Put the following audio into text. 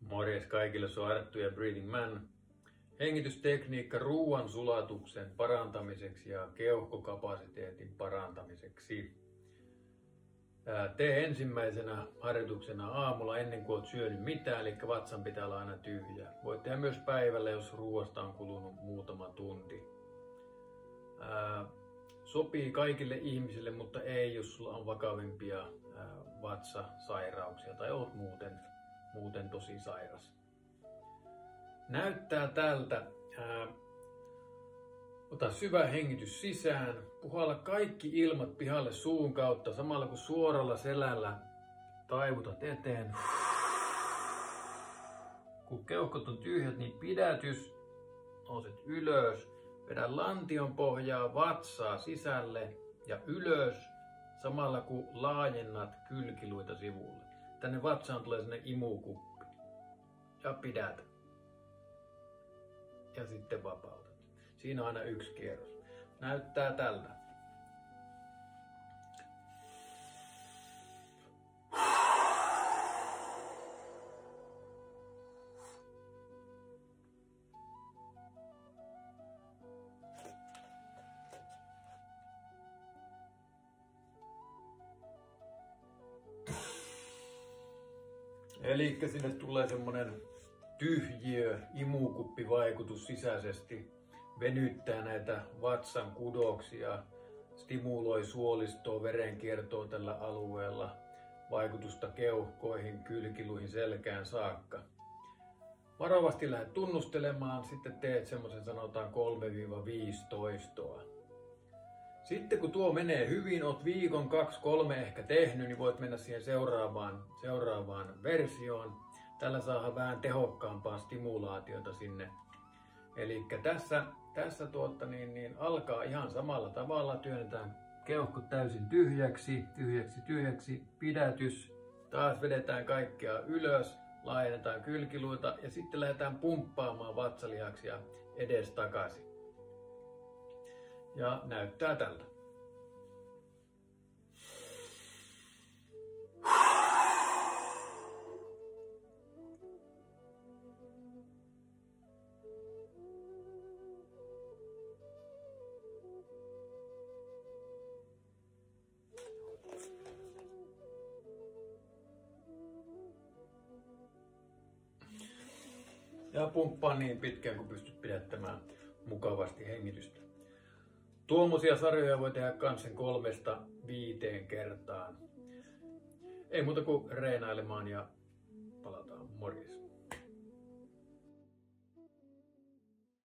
Morjes kaikille, se on Arttu ja Breathing Man. Hengitystekniikka ruoan sulatuksen parantamiseksi ja keuhkokapasiteetin parantamiseksi. Tee ensimmäisenä harjoituksena aamulla ennen kuin olet syönyt mitään, eli vatsan pitää olla aina tyhjä. Voit tehdä myös päivällä, jos ruoasta on kulunut muutama tunti. Sopii kaikille ihmisille, mutta ei jos sulla on vakavimpia vatsasairauksia tai olet muuten tosi sairas. Näyttää tältä. Ota syvä hengitys sisään. Puhalla kaikki ilmat pihalle suun kautta samalla kun suoralla selällä taivutat eteen. Kun keuhkot on tyhjät, niin pidätys. Nouset ylös. Vedä lantion pohjaa vatsaa sisälle ja ylös samalla kun laajennat kylkiluita sivulle. Tänne vatsaan tulee sinne imukuppi. Ja pidät. Ja sitten vapautat. Siinä on aina yksi kierros. Näyttää tältä. Elikkä sinne tulee semmonen tyhjiö, imukuppivaikutus sisäisesti, venyttää näitä vatsan kudoksia, stimuloi suolistoa, verenkiertoa tällä alueella, vaikutusta keuhkoihin, kylkiluihin, selkään saakka. Varovasti lähdet tunnustelemaan, sitten teet semmoisen sanotaan 3-5 toistoa. Sitten kun tuo menee hyvin, oot viikon, 2-3 ehkä tehnyt, niin voit mennä siihen seuraavaan versioon. Tällä saadaan vähän tehokkaampaa stimulaatiota sinne. Eli tässä alkaa ihan samalla tavalla. Työnnetään keuhkot täysin tyhjäksi, pidätys. Taas vedetään kaikkea ylös, laajennetaan kylkiluita ja sitten lähdetään pumppaamaan vatsalihaksia edestakaisin. Ja näyttää tältä. Ja pumppaa niin pitkään kun pystyt pidättämään mukavasti hengitystä. Tuommoisia sarjoja voi tehdä kanssa 3-5 kertaan. Ei muuta kuin reenailemaan ja